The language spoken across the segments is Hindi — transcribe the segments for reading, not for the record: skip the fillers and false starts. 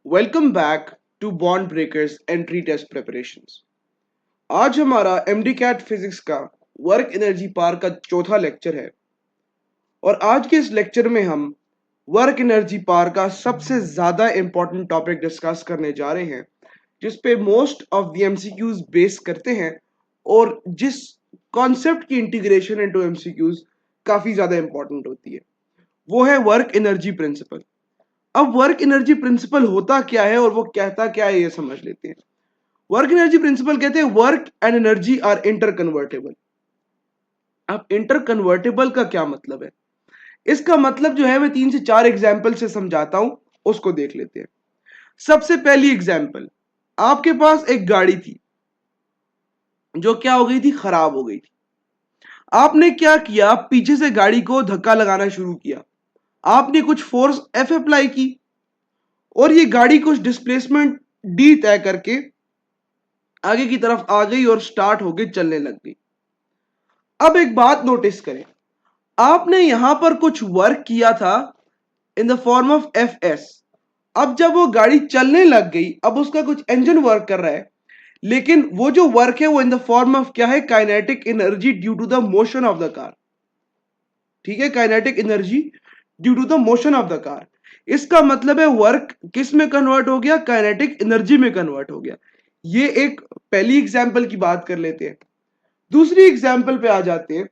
Welcome back to Bond Breakers entry test preparations. आज हमारा एमडी कैट फिजिक्स का वर्क एनर्जी पार का चौथा लेक्चर है और आज के इस लेक्चर में हम वर्क एनर्जी पार का सबसे ज़्यादा इंपॉर्टेंट टॉपिक डिस्कस करने जा रहे हैं, जिस पे most of the MCQs base करते हैं और जिस कॉन्सेप्ट की इंटीग्रेशन इनटू एमसीक्यूज काफ़ी ज़्यादा इंपॉर्टेंट होती है, वो है वर्क एनर्जी प्रिंसिपल। अब वर्क एनर्जी प्रिंसिपल होता क्या है और वो कहता क्या है, ये समझ लेते हैं। वर्क एनर्जी प्रिंसिपल कहते हैं work and energy are interconvertible. अब इंटर कन्वर्टेबल का क्या मतलब है? इसका मतलब जो है मैं 3 से 4 एग्जाम्पल से समझाता हूं, उसको देख लेते हैं। सबसे पहली एग्जाम्पल, आपके पास एक गाड़ी थी जो क्या हो गई थी, खराब हो गई थी। आपने क्या किया, पीछे से गाड़ी को धक्का लगाना शुरू किया। आपने कुछ फोर्स एफ अप्लाई की और ये गाड़ी कुछ डिस्प्लेसमेंट डी तय करके आगे की तरफ आ गई और स्टार्ट होके चलने लग गई। अब एक बात नोटिस करें, आपने यहां पर कुछ वर्क किया था in the form of F S. अब जब वो गाड़ी चलने लग गई, अब उसका कुछ इंजन वर्क कर रहा है, लेकिन वो जो वर्क है वो इन द फॉर्म ऑफ क्या है, kinetic energy due to the motion of the car. ठीक है, kinetic energy due to the motion of the car. इसका मतलब है वर्क किस में कन्वर्ट हो गया, काइनेटिक एनर्जी में कन्वर्ट हो गया। ये एक पहली एग्जांपल की बात कर लेते हैं। दूसरी एग्जाम्पल पे आ जाते हैं।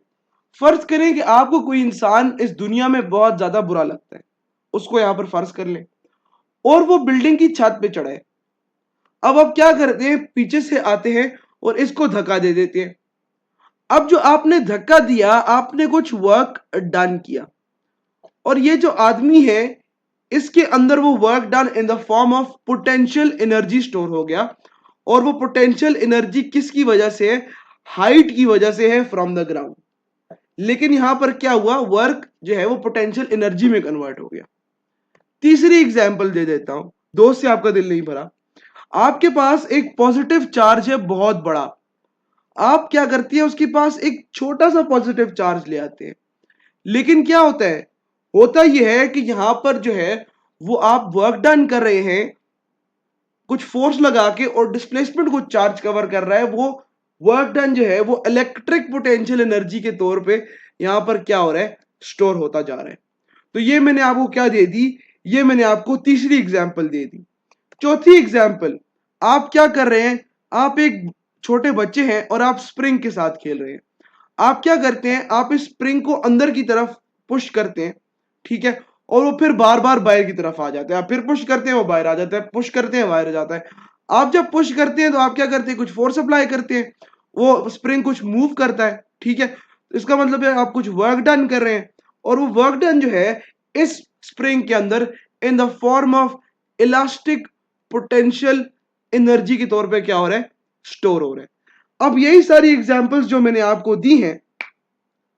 फर्ज करें कि आपको कोई इंसान इस दुनिया में बहुत ज्यादा बुरा लगता है, उसको यहां पर फर्ज कर लें, और वो बिल्डिंग की छत पे चढ़ा है। अब आप क्या करते हैं, पीछे से आते हैं और इसको धक्का दे देते हैं। अब जो आपने धक्का दिया, आपने कुछ वर्क डन किया, और ये जो आदमी है, इसके अंदर वो work done in the form of potential energy store हो गया। और वो पोटेंशियल एनर्जी किसकी वजह से है, हाइट की वजह से है फ्रॉम द ग्राउंड। लेकिन यहां पर क्या हुआ, वर्क जो है वो पोटेंशियल एनर्जी में कन्वर्ट हो गया। तीसरी एग्जांपल दे देता हूं, दोस्त से आपका दिल नहीं भरा। आपके पास एक पॉजिटिव चार्ज है बहुत बड़ा। आप क्या करती है, उसके पास एक छोटा सा पॉजिटिव चार्ज ले आते हैं। लेकिन क्या होता है, होता यह है कि यहां पर जो है वो आप वर्क डन कर रहे हैं, कुछ फोर्स लगा के, और डिस्प्लेसमेंट कुछ चार्ज कवर कर रहा है। वो वर्क डन जो है वो इलेक्ट्रिक पोटेंशियल एनर्जी के तौर पे यहां पर क्या हो रहा है, स्टोर होता जा रहा है। तो ये मैंने आपको क्या दे दी, ये मैंने आपको तीसरी एग्जांपल दे दी। चौथी एग्जांपल, आप क्या कर रहे हैं, आप एक छोटे बच्चे हैं और आप स्प्रिंग के साथ खेल रहे हैं। आप क्या करते हैं, आप इस स्प्रिंग को अंदर की तरफ पुश करते हैं, ठीक है, और वो फिर बार बार बाहर की तरफ आ जाता है। आप फिर पुश करते हैं, वो बाहर आ जाता है, पुश करते हैं, बाहर आ जाता है। आप जब पुश करते हैं तो आप क्या करते हैं, कुछ फोर्स अप्लाई करते हैं, वो स्प्रिंग कुछ मूव करता है, ठीक है। इसका मतलब है आप कुछ वर्क डन कर रहे हैं, और वो वर्क डन जो है इस स्प्रिंग के अंदर in the form of elastic potential energy के तौर पे क्या हो रहा है, स्टोर हो रहा है। अब यही सारी एग्जांपल्स जो मैंने आपको दी हैं,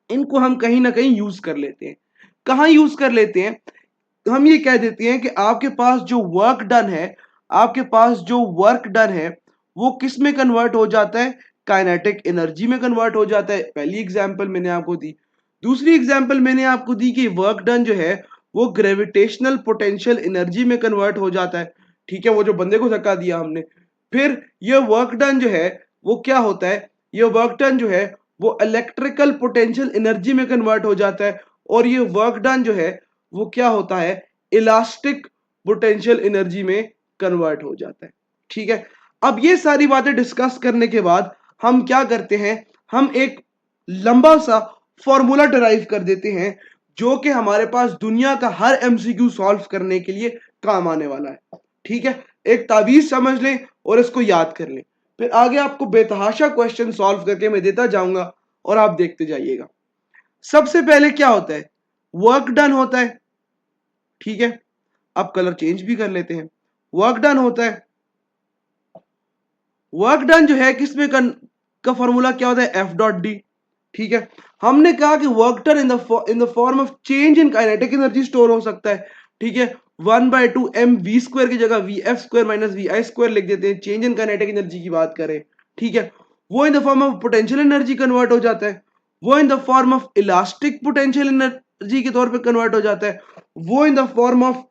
इनको हम कहीं ना कहीं यूज कर लेते हैं। कहाँ यूज कर लेते हैं, हम ये कह देते हैं कि आपके पास जो वर्क डन है, आपके पास जो वर्क डन है, वो किस में कन्वर्ट हो जाता है, काइनेटिक एनर्जी में कन्वर्ट हो जाता है। पहली एग्जांपल मैंने आपको दी। दूसरी एग्जांपल मैंने आपको दी कि वर्क डन जो है वो ग्रेविटेशनल पोटेंशियल एनर्जी में कन्वर्ट हो जाता है, ठीक है, वो जो बंदे को धक्का दिया हमने। फिर ये वर्क डन जो है वो क्या होता है, ये वर्क डन जो है वो इलेक्ट्रिकल पोटेंशियल एनर्जी में कन्वर्ट हो जाता है। और ये वर्क डन जो है वो क्या होता है, इलास्टिक पोटेंशियल एनर्जी में कन्वर्ट हो जाता है, ठीक है। अब ये सारी बातें डिस्कस करने के बाद हम क्या करते हैं, हम एक लंबा सा फॉर्मूला डिराइव कर देते हैं, जो कि हमारे पास दुनिया का हर एमसीक्यू सॉल्व करने के लिए काम आने वाला है, ठीक है। एक तावीज समझ लें और इसको याद कर लें, फिर आगे आपको बेतहाशा क्वेश्चन सॉल्व करके मैं देता जाऊंगा और आप देखते जाइएगा। सबसे पहले क्या होता है, वर्क डन होता है, ठीक है। अब कलर चेंज भी कर लेते हैं। वर्क डन होता है, वर्क डन जो है किसमें का फॉर्मूला क्या होता है, एफ डॉट डी, ठीक है। हमने कहा कि work done in the form of change in kinetic energy store हो सकता है, ठीक है। 1/2 mv² की जगह vf² माइनस vi² लिख देते हैं, चेंज इन काइनेटिक एनर्जी की बात करें, ठीक है। वो in the form of potential energy convert हो जाता है, वो in the form of elastic potential energy के तौर पे कन्वर्ट हो जाता है, वो in the form of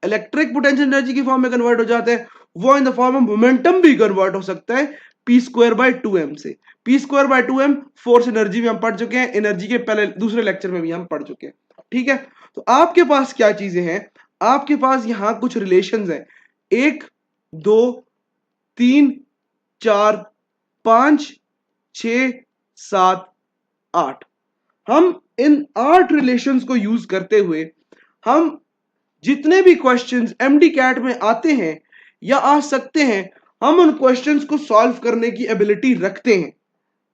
electric potential energy की फॉर्म में कन्वर्ट हो जाता है, वो in the form of momentum भी कन्वर्ट हो सकता है p²/2m से। p²/2m फोर्स एनर्जी में हम पढ़ चुके हैं, एनर्जी के पहले दूसरे लेक्चर में भी हम पढ़ चुके हैं। ठीक है, तो आपके पास क्या चीजें हैं, आपके पास यहां कुछ रिलेशंस हैं, 1 2 3 4 5 6 7 8। हम इन 8 रिलेशंस को यूज करते हुए हम जितने भी क्वेश्चंस एमडी कैट में आते हैं या आ सकते हैं, हम उन क्वेश्चंस को सॉल्व करने की एबिलिटी रखते हैं।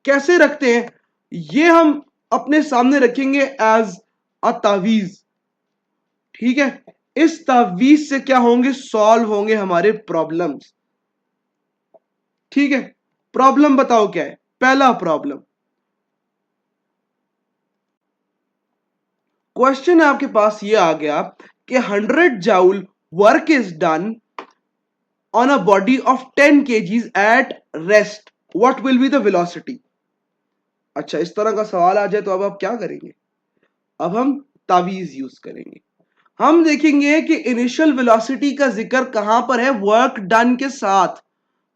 कैसे रखते हैं, ये हम अपने सामने रखेंगे एज अ तावीज। ठीक है, इस तावीज से क्या होंगे, सॉल्व होंगे हमारे प्रॉब्लम्स। ठीक है, प्रॉब्लम बताओ क्या है। पहला प्रॉब्लम, क्वेश्चन आपके पास ये आ गया कि 100 joule work is done on a body of 10 kgs at rest, what will be the velocity? अच्छा, इस तरह का सवाल आ जाए तो अब आप क्या करेंगे, अब हम तावीज यूज करेंगे। हम देखेंगे कि इनिशियल वेलोसिटी का जिक्र कहां पर है, वर्क डन के साथ,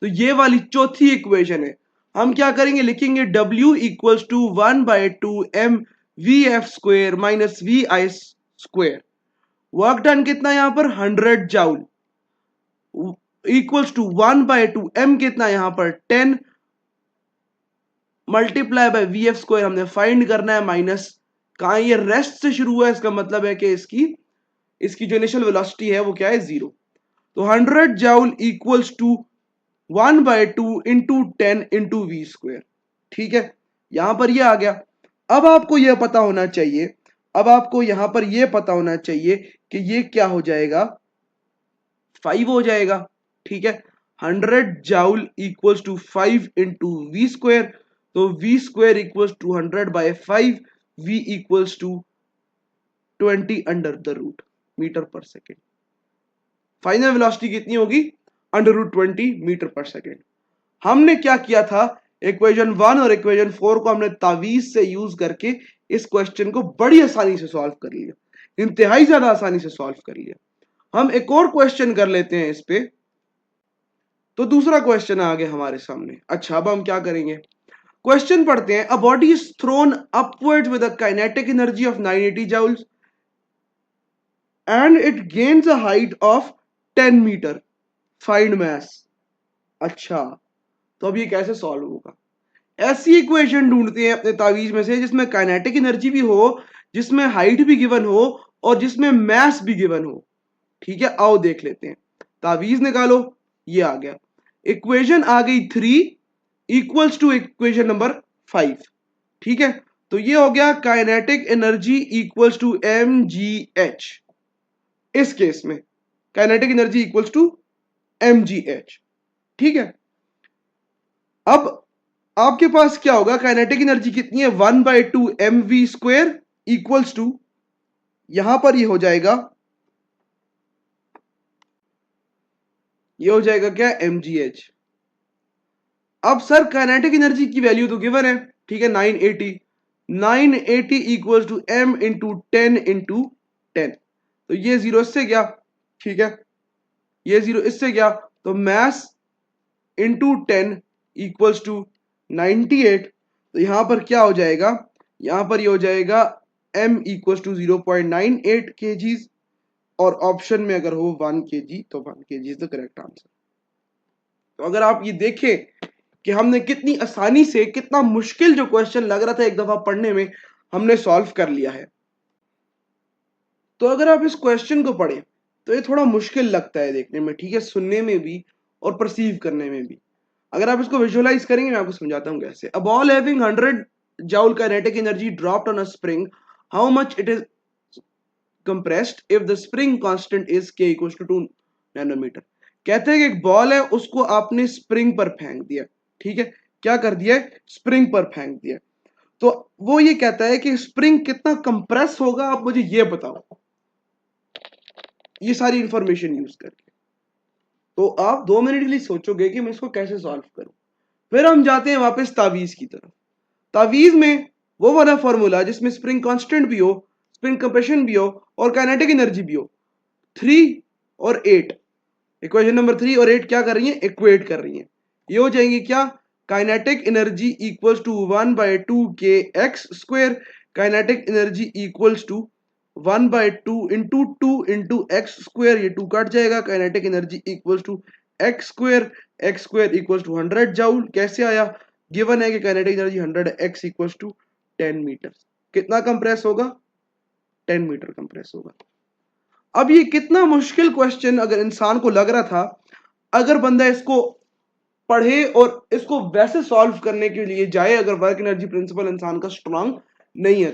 तो ये वाली चौथी इक्वेशन है। हम क्या करेंगे, लिखेंगे W equals to 1/2 mvf² minus vi²। Work done कितना यहां पर 100 जूल इक्वल्स टू 1/2 m कितना यहां पर 10 मल्टीप्लाई बाय vf² हमने फाइंड करना है, माइनस कहां, ये रेस्ट से शुरू हुआ है, इसका मतलब है कि इसकी जो इनिशियल वेलोसिटी है वो क्या है, 0। तो 100 joule equals to 1/2 into 10 into v²। ठीक है, यहां पर ये आ गया। अब आपको यह पता होना चाहिए, अब आपको यहां पर यह पता होना चाहिए कि ये क्या हो जाएगा, 5 हो जाएगा। ठीक है, 100 joule equals to 5 into v², तो v² equals to 100/5, v equals to 20 under the root metre per second. Final velocity कितनी होगी, √20 मीटर पर सेकेंड। हमने क्या किया था, इक्वेशन 1 और इक्वेशन 4 को हमने तावीज से यूज करके इस क्वेश्चन को बड़ी आसानी से सॉल्व कर लिया, इंतहाई ज्यादा आसानी से सॉल्व कर लिया। हम एक और क्वेश्चन कर लेते हैं इस पे। तो दूसरा क्वेश्चन आ गया हमारे सामने। अच्छा, अब हम क्या करेंगे, क्वेश्चन पढ़ते हैं। A body is thrown upwards with a kinetic energy of 980 joules and it gains a height of 10 metre, find mass. अच्छा, तो अब ये कैसे सॉल्व होगा, ऐसी इक्वेशन ढूंढते हैं अपने तावीज में से जिसमें काइनेटिक एनर्जी भी हो, जिसमें हाइट भी गिवन हो और जिसमें मास भी गिवन हो। ठीक है, आओ देख लेते हैं। तावीज निकालो, ये आ गया, इक्वेशन आ गई 3 इक्वल्स टू इक्वेशन नंबर 5। ठीक है, तो ये हो गया kinetic energy equals to mgh। इस केस में kinetic energy equals to mgh। ठीक है, अब आपके पास क्या होगा, काइनेटिक एनर्जी कितनी है, 1/2 mv² इक्वल्स टू, यहां पर ये हो जाएगा, ये हो जाएगा क्या, mgh। अब सर काइनेटिक एनर्जी की वैल्यू तो गिवन है, ठीक है, 980 equals to m into 10 into 10, तो ये 0 इससे गया। ठीक है, ये 0 इससे गया, तो मास इंटू 10 इक्वल्स टू 98। तो यहां पर क्या हो जाएगा, यहां पर ये हो जाएगा m इक्वल्स टू 0.98 kgs, और ऑप्शन में अगर हो 1 kg तो 1 kg is the correct answer. तो अगर आप ये देखें कि हमने कितनी आसानी से, कितना मुश्किल जो क्वेश्चन लग रहा था एक दफा पढ़ने में, हमने सॉल्व कर लिया है। तो अगर आप इस क्वेश्चन को पढ़ें तो ये थोड़ा मुश्किल लगता है देखने में, ठीक है, सुनने में भी और परसीव करने में भी। अगर आप इसको विजुअलाइज करेंगे, मैं आपको समझाता हूं कैसे। A ball having 100 joule kinetic energy dropped on a spring, how much it is compressed if the spring constant is k equals to 2 nanometre. कहते हैं कि एक बॉल है, उसको आपने स्प्रिंग पर फेंक दिया। ठीक है, क्या कर दिया, स्प्रिंग पर फेंक दिया। तो वो ये कहता है कि स्प्रिंग कितना कंप्रेस होगा, आप मुझे ये बताओ, ये सारी इंफॉर्मेशन यूज करके। तो आप 2 मिनट के लिए सोचोगे कि मैं इसको कैसे सॉल्व करूं। फिर हम जाते हैं वापस तावीज की तरफ। तावीज में वो वाला फॉर्मूला जिसमें स्प्रिंग कांस्टेंट भी हो, स्प्रिंग कंप्रेशन भी हो और काइनेटिक एनर्जी भी हो। 3 और 8, इक्वेशन नंबर 3 और 8 क्या कर रही है, इक्वेट कर रही है। ये हो जाएंगी क्या, kinetic energy equals to 1/2 kx², kinetic energy equals to 1/2 × 2 × x², ये 2 कट जाएगा, kinetic energy equals to x² equals to 100 joule. कैसे आया, गिवन है कि काइनेटिक एनर्जी 100 है, x इक्वल्स टू 10 मीटर। कितना कंप्रेस होगा, 10 मीटर कंप्रेस होगा। अब ये कितना मुश्किल क्वेश्चन अगर इंसान को लग रहा था, अगर बंदा इसको पढ़े और इसको वैसे सॉल्व करने के लिए जाए, अगर वर्क एनर्जी प्रिंसिपल इंसान का स्ट्रांग नहीं है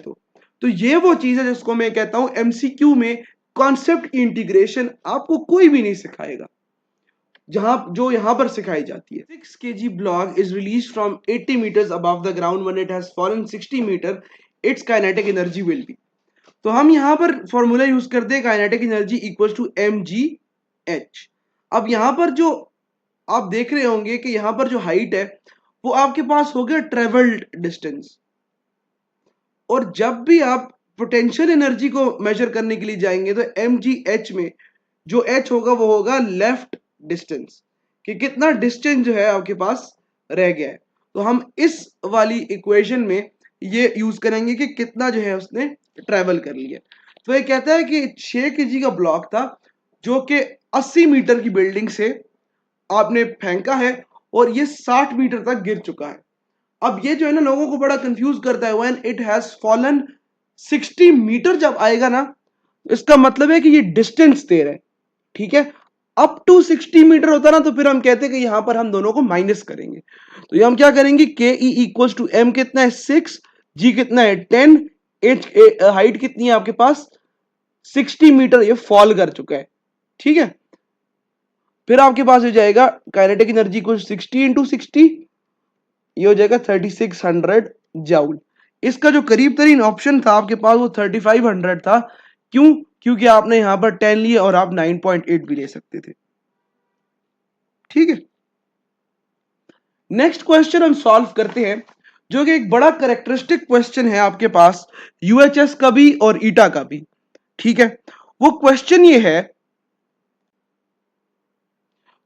तो ये वो चीज है जिसको मैं कहता हूं एमसीक्यू में कॉन्सेप्ट की इंटीग्रेशन आपको कोई भी नहीं सिखाएगा, जो यहां पर सिखाई जाती है। 6 kg block is released from 80 meters above the ground when it has fallen 60 meter, its kinetic energy will be। तो हम यहां पर फॉर्मूला यूज करते हैं kinetic energy equal to mgh। अब यहां पर जो आप देख रहे होंगे कि यहां पर जो हाइट है वो आपके पास हो गया ट्रेवल्ड डिस्टेंस, और जब भी आप पोटेंशियल एनर्जी को मेजर करने के लिए जाएंगे तो mgh में जो h होगा वो होगा लेफ्ट डिस्टेंस, कि कितना डिस्टेंस जो है आपके पास रह गया है। तो हम इस वाली इक्वेशन में ये यूज करेंगे कि कितना जो है उसने ट्रेवल कर लिया। तो ये कहता है कि 6 kg का ब्लॉक था जो कि 80 मीटर की बिल्डिंग से आपने फेंका है और ये 60 मीटर तक गिर चुका है। अब ये जो है ना लोगों को बड़ा कंफ्यूज करता है, when it has fallen 60 metre जब आएगा ना, इसका मतलब है कि ये डिस्टेंस दे रहा है, ठीक है। अप टू 60 मीटर होता ना तो फिर हम कहते हैं कि यहां पर हम दोनों को माइनस करेंगे। तो ये हम क्या करेंगे, के ई इक्वल्स टू एम कितना है 6, जी कितना है 10, एच हाइट कितनी है आपके पास 60 मीटर, ये फॉल कर चुका है, ठीक है। फिर आपके पास हो जाएगा काइनेटिक एनर्जी को 60 × 60, ये हो जाएगा 3600 जूल। इसका जो करीब तरीन ऑप्शन था आपके पास वो 3500 था। क्यों, क्योंकि आपने यहां पर 10 लिए और आप 9.8 भी ले सकते थे, ठीक है। नेक्स्ट क्वेश्चन हम सॉल्व करते हैं, जो कि एक बड़ा करेक्टरिस्टिक क्वेश्चन है आपके पास यूएचएस का भी और ईटा का भी, ठीक है। वो क्वेश्चन ये है,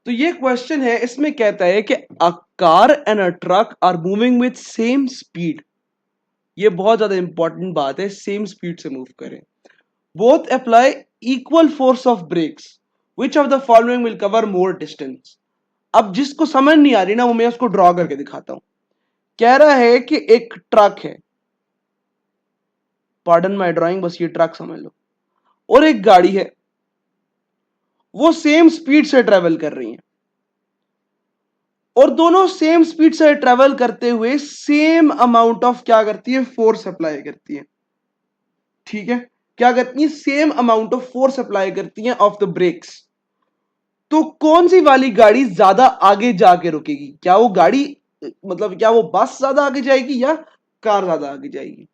तो ये क्वेश्चन है, इसमें कहता है कि a car and a truck are moving with same speed. ये बहुत ज्यादा इंपॉर्टेंट बात है, सेम स्पीड से मूव करें। Both apply equal force of brakes, which of the following will cover more distance. अब जिसको समझ नहीं आ रही ना वो मैं उसको ड्रॉ करके दिखाता हूं। कह रहा है कि एक ट्रक है, पार्डन माय ड्राइंग, बस ये ट्रक समझ लो, और एक गाड़ी है, वो सेम स्पीड से ट्रेवल कर रही है, और दोनों सेम स्पीड से ट्रेवल करते हुए सेम अमाउंट ऑफ क्या करती है, फोर्स अप्लाई करती है, ठीक है। क्या करती है, same amount of force apply करती है ऑफ द ब्रेक्स। तो कौन सी वाली गाड़ी ज्यादा आगे जाके रुकेगी, क्या वो गाड़ी मतलब क्या वो बस ज्यादा आगे जाएगी या कार ज्यादा आगे जाएगी।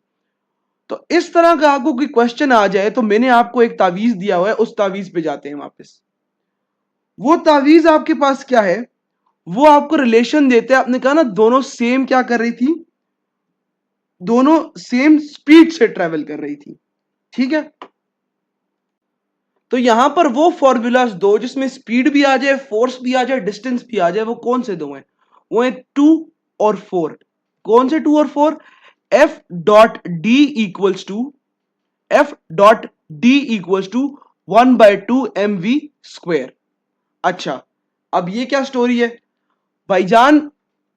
तो इस तरह का आपको कोई क्वेश्चन आ जाए तो मैंने आपको एक तावीज दिया हुआ है, उस तावीज पे जाते हैं वापस। वो तावीज आपके पास क्या है, वो आपको रिलेशन देते हैं। आपने कहा ना दोनों सेम क्या कर रही थी, दोनों सेम स्पीड से ट्रेवल कर रही थी, ठीक है। तो यहां पर वो फॉर्मूलाज दो जिसमें स्पीड भी आ जाए, फोर्स भी आ जाए, डिस्टेंस भी आ जाए, वो कौन से दो हैं, वो है 2 और 4। कौन से 2 और 4, F dot D equals to F.D = 1/2 mv²। अच्छा, अब ये क्या स्टोरी है भाईजान,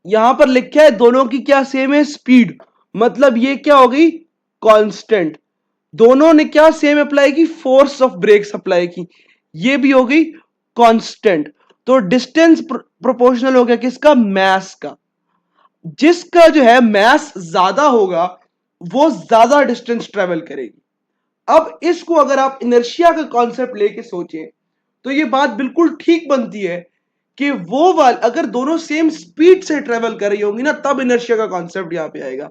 यहां पर लिखा है दोनों की क्या सेम है, स्पीड, मतलब ये क्या हो गई, कांस्टेंट। दोनों ने क्या सेम अप्लाई की, फोर्स ऑफ ब्रेक्स अप्लाई की, ये भी हो गई कांस्टेंट। तो डिस्टेंस प्रोपोर्शनल हो गया किसका, मैस का। जिसका जो है मैस ज्यादा होगा वो ज्यादा डिस्टेंस ट्रेवल करेगी। अब इसको अगर आप इनर्शिया का कॉन्सेप्ट लेके सोचें तो ये बात बिल्कुल ठीक बनती है कि वो वाल अगर दोनों सेम स्पीड से ट्रेवल कर रही होंगी ना, तब इनर्शिया का कॉन्सेप्ट यहां पे आएगा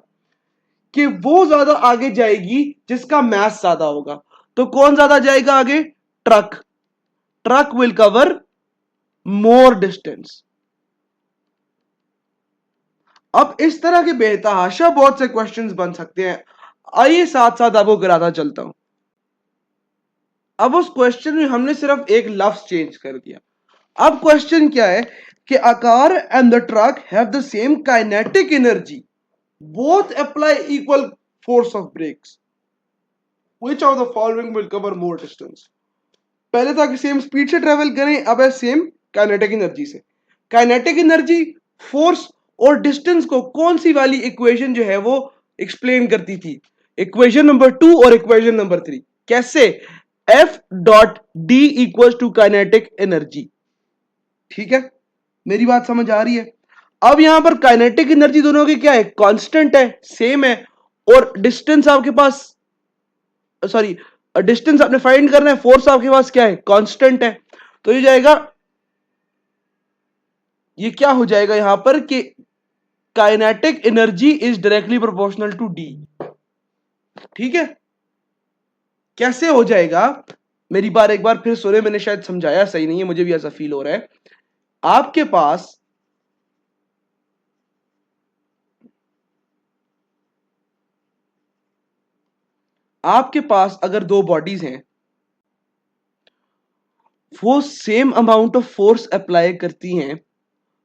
कि वो ज्यादा आगे जाएगी जिसका मैस ज्यादा होगा। तो कौन ज्यादा जाएगा आगे, truck. Truck will cover more distance. अब इस तरह के बेतहाशा बहुत से क्वेश्चंस बन सकते हैं। आइए साथ साथ आपको कराता चलता हूं। अब उस क्वेश्चन में हमने सिर्फ एक लफ्ज चेंज कर दिया। अब क्वेश्चन क्या है कि a car and the truck have the same kinetic energy, both apply equal force of brakes, which of the following will cover more distance? पहले था कि सेम स्पीड से ट्रेवल करें, अब है सेम काइनेटिक एनर्जी से। काइनेटिक एनर्जी, फोर्स और डिस्टेंस को कौन सी वाली इक्वेशन जो है वो एक्सप्लेन करती थी? इक्वेशन नंबर 2 और इक्वेशन नंबर 3। कैसे? F dot D equal to kinetic energy. ठीक है, मेरी बात समझ आ रही है? अब यहां पर काइनेटिक एनर्जी दोनों की क्या है? कांस्टेंट है, सेम है। और डिस्टेंस आपके पास, सॉरी, डिस्टेंस आपने फाइंड करना है, फोर्स आपके पास क्या है? कांस्टेंट है। तो ये जाएगा, ये क्या हो जाएगा यहां पर कि kinetic energy is directly proportional to D. ठीक है, कैसे हो जाएगा? मेरी बार एक बार फिर सुने, मैंने शायद समझाया सही नहीं है, मुझे भी ऐसा फील हो रहा है। आपके पास अगर दो बॉडीज हैं, वो same amount of force apply करती हैं,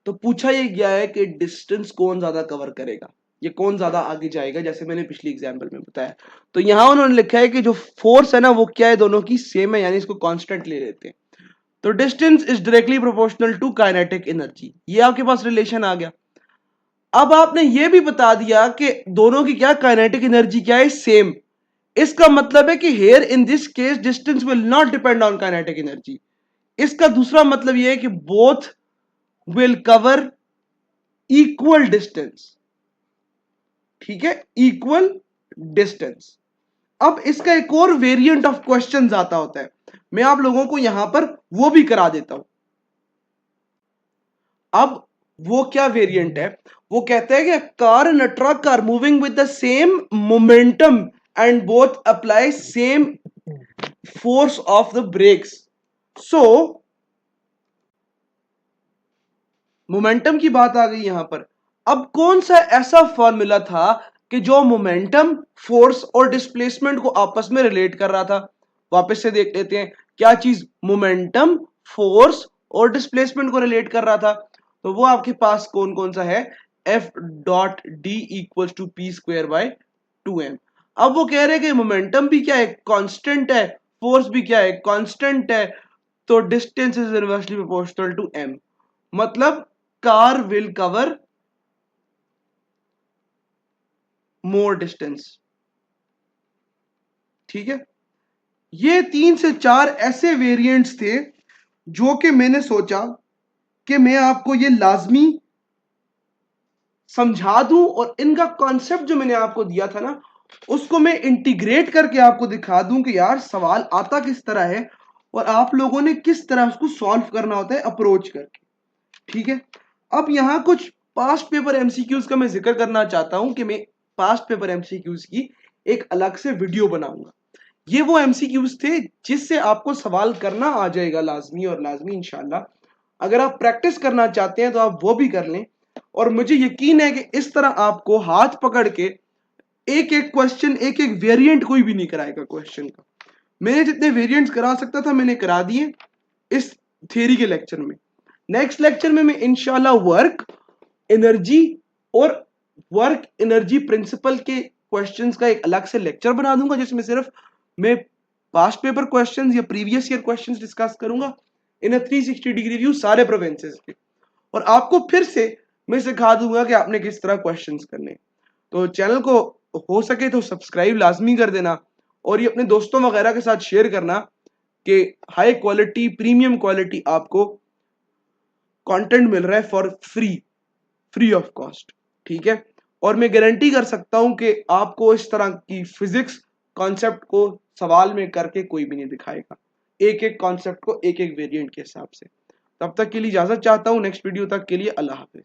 तो पूछा ये गया है कि डिस्टेंस कौन ज्यादा कवर करेगा, ये कौन ज्यादा आगे जाएगा, जैसे मैंने पिछली एग्जांपल में बताया। तो यहां उन्होंने लिखा है कि जो फोर्स है ना वो क्या है, दोनों की सेम है, यानी इसको कांस्टेंट ले लेते हैं। तो distance is directly proportional to kinetic energy, ये आपके पास रिलेशन आ गया। अब आपने ये भी बता दिया कि दोनों की क्या काइनेटिक एनर्जी क्या है? सेम। इसका मतलब है कि here in this case distance will not depend on kinetic energy. इसका दूसरा मतलब यह है कि both will cover equal distance. ठीक है, इक्वल डिस्टेंस। अब इसका एक और वेरिएंट ऑफ क्वेश्चंस आता होता है, मैं आप लोगों को यहां पर वो भी करा देता हूं। अब वो क्या वेरिएंट है? वो कहते हैं कि car and truck are moving with the same momentum and both apply same force of the brakes. So momentum की बात आ गई यहां पर। अब कौन सा ऐसा फॉर्मूला था कि जो मोमेंटम, फोर्स और डिस्प्लेसमेंट को आपस में रिलेट कर रहा था? वापस से देख लेते हैं, क्या चीज मोमेंटम, फोर्स और डिस्प्लेसमेंट को रिलेट कर रहा था? तो वो आपके पास कौन कौन सा है? F dot D equal to P square by 2m। अब वो कह रहे हैं कि मोमेंटम भी क्या है? कांस्टेंट है, फोर्स भी क्या है? कांस्टेंट है। तो distance is inversely proportional to m। मतलब car will cover more distance. ठीक है, ये 3 से 4 ऐसे वेरिएंट्स थे जो कि मैंने सोचा कि मैं आपको ये लाजमी समझा दूं, और इनका कॉन्सेप्ट जो मैंने आपको दिया था ना, उसको मैं इंटीग्रेट करके आपको दिखा दूं कि यार सवाल आता किस तरह है और आप लोगों ने किस तरह उसको सॉल्व करना होता है अप्रोच करके। ठीक है, अब यहां कुछ पास्ट पेपर एमसीक्यूज का मैं जिक्र करना चाहता हूं कि मैं पास्ट पेपर एमसीक्यूज की एक अलग से वीडियो बनाऊंगा। ये वो एमसीक्यूज थे जिससे आपको सवाल करना आ जाएगा लाजमी और लाजमी इंशाल्लाह। अगर आप प्रैक्टिस करना चाहते हैं तो आप वो भी कर लें, और मुझे यकीन है कि इस तरह आपको हाथ पकड़ के एक एक क्वेश्चन, एक एक वेरिएंट कोई भी नहीं कराएगा क्वेश्चन का। मैंने जितने वेरिएंट्स करा सकता था मैंने करा दिए इस थियरी के लेक्चर में। नेक्स्ट लेक्चर में मैं इंशाल्लाह वर्क एनर्जी और वर्क एनर्जी प्रिंसिपल के क्वेश्चंस का एक अलग से लेक्चर बना दूंगा, जिसमें सिर्फ मैं पास्ट पेपर क्वेश्चंस या प्रीवियस ईयर क्वेश्चंस डिस्कस करूंगा इन अ 360 डिग्री व्यू सारे प्रोविंसेस के, और आपको फिर से मैं सिखा दूंगा कि आपने किस तरह क्वेश्चंस करने। तो चैनल को हो सके तो सब्सक्राइब लाजमी कर देना, और ये अपने दोस्तों वगैरह के साथ शेयर करना कि हाई क्वालिटी, प्रीमियम क्वालिटी आपको कंटेंट मिल रहा है for free, free of cost. ठीक है, और मैं गारंटी कर सकता हूं कि आपको इस तरह की फिजिक्स कॉन्सेप्ट को सवाल में करके कोई भी नहीं दिखाएगा, एक एक कॉन्सेप्ट को एक एक वेरिएंट के हिसाब से। तब तक के लिए इजाजत चाहता हूं, नेक्स्ट वीडियो तक के लिए अल्लाह हाफिज।